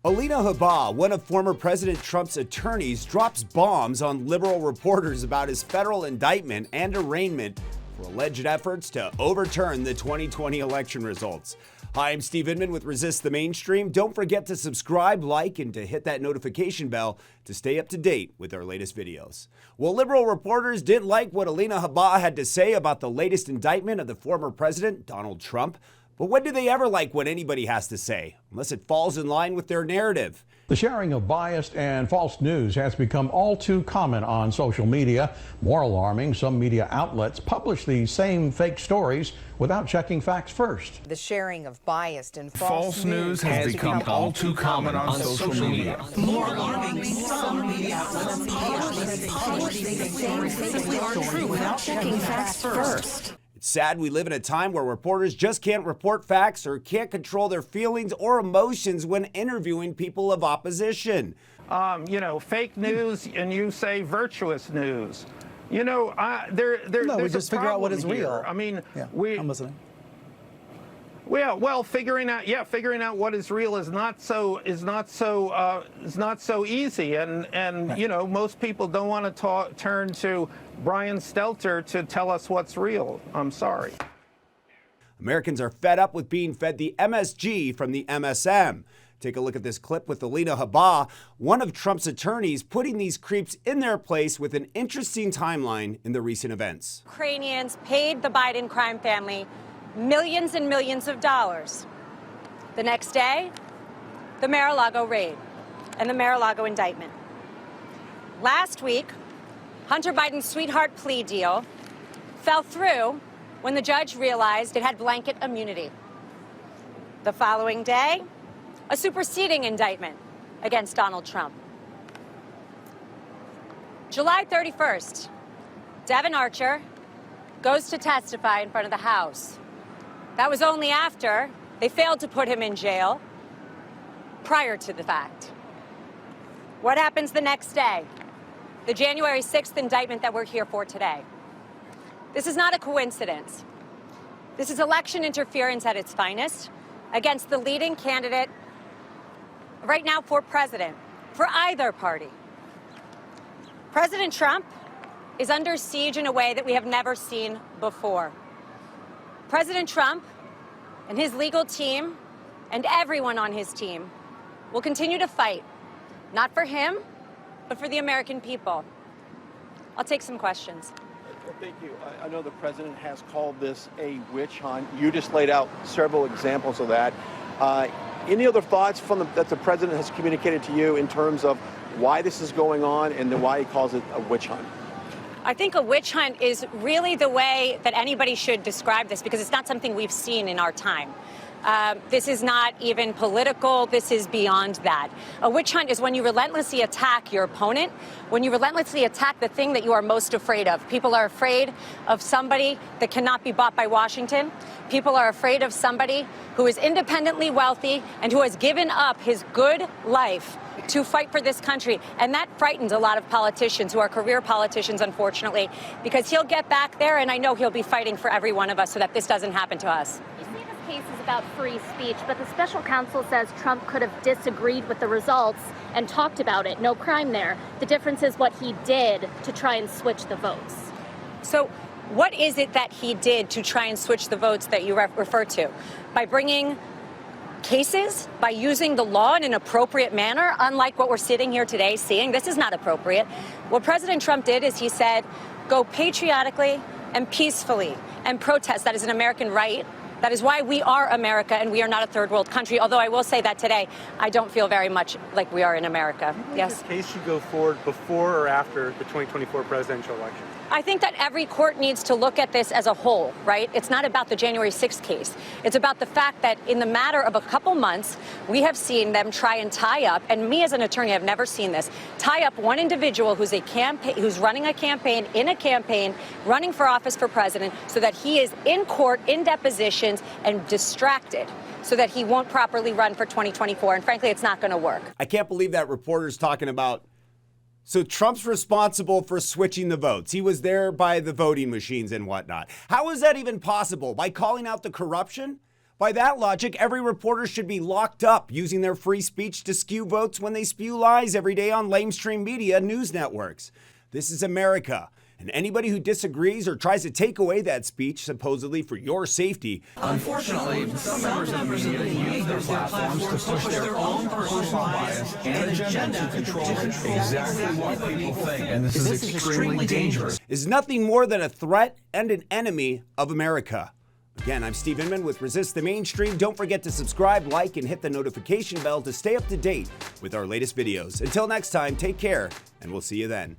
Alina Habba, one of former President Trump's attorneys, drops bombs on liberal reporters about his federal indictment and arraignment for alleged efforts to overturn the 2020 election results. Hi, I'm Steve Inman with Resist the Mainstream. Don't forget to subscribe, like, and to hit that notification bell to stay up to date with our latest videos. Well, liberal reporters didn't like what Alina Habba had to say about the latest indictment of the former president, Donald Trump. But when do they ever like what anybody has to say, unless it falls in line with their narrative? The sharing of biased and false news has become all too common on social media. More alarming, some media outlets publish these same fake stories without checking facts first. The sharing of biased and false news has become all too common on social media. More alarming, some media outlets publish these stories simply aren't true without checking facts first. It's sad we live in a time where reporters just can't report facts or can't control their feelings or emotions when interviewing people of opposition. Fake news, and you say virtuous news. We just figure out what is real. I mean, yeah, I'm listening. Well, figuring out what is real is not so easy, and right. Most people don't want to turn to Brian Stelter to tell us what's real. I'm sorry. Americans are fed up with being fed the MSG from the MSM. Take a look at this clip with Alina Habba, one of Trump's attorneys, putting these creeps in their place with an interesting timeline in the recent events. Ukrainians paid the Biden crime family millions and millions of dollars. The next day, the Mar-a-Lago raid and the Mar-a-Lago indictment. Last week, Hunter Biden's sweetheart plea deal fell through when the judge realized it had blanket immunity. The following day, a superseding indictment against Donald Trump. July 31st, Devin Archer goes to testify in front of the House. That was only after they failed to put him in jail prior to the fact. What happens the next day? The January 6th indictment that we're here for today. This is not a coincidence. This is election interference at its finest against the leading candidate right now for president, for either party. President Trump is under siege in a way that we have never seen before. President Trump and his legal team and everyone on his team will continue to fight, not for him, but for the American people. I'll take some questions. Thank you. I know the president has called this a witch hunt. You just laid out several examples of that. Any other thoughts that the president has communicated to you in terms of why this is going on and then why he calls it a witch hunt? I think a witch hunt is really the way that anybody should describe this, because it's not something we've seen in our time. This is not even political. This is beyond that. A witch hunt is when you relentlessly attack your opponent, when you relentlessly attack the thing that you are most afraid of. People are afraid of somebody that cannot be bought by Washington. People are afraid of somebody who is independently wealthy and who has given up his good life to fight for this country. And that frightens a lot of politicians who are career politicians, unfortunately, because he'll get back there, and I know he'll be fighting for every one of us so that this doesn't happen to us. You see, this case is about free speech, but the special counsel says Trump could have disagreed with the results and talked about it. No crime there. The difference is what he did to try and switch the votes. So what is it that he did to try and switch the votes that you refer to? By bringing cases, by using the law in an appropriate manner, unlike what we're sitting here today seeing. This is not appropriate. What President Trump did is he said, go patriotically and peacefully and protest. That is an American right. That is why we are America and we are not a third world country. Although I will say that today, I don't feel very much like we are in America. Yes. This case should go forward before or after the 2024 presidential election? I think that every court needs to look at this as a whole, right? It's not about the January 6th case. It's about the fact that in the matter of a couple months, we have seen them try and tie up, and me as an attorney have never seen this, tie up one individual who's running a campaign, running for office for president, so that he is in court, in depositions, and distracted, so that he won't properly run for 2024. And frankly, it's not going to work. I can't believe that reporter's talking about, so Trump's responsible for switching the votes. He was there by the voting machines and whatnot. How is that even possible? By calling out the corruption? By that logic, every reporter should be locked up using their free speech to skew votes when they spew lies every day on lamestream media news networks. This is America, and anybody who disagrees or tries to take away that speech supposedly for your safety. Unfortunately, some members of the media use their platforms to push their own personal bias and agenda to control exactly what people think, and this is extremely dangerous. Is nothing more than a threat and an enemy of America. Again, I'm Steve Inman with Resist the Mainstream. Don't forget to subscribe, like, and hit the notification bell to stay up to date with our latest videos. Until next time, take care, and we'll see you then.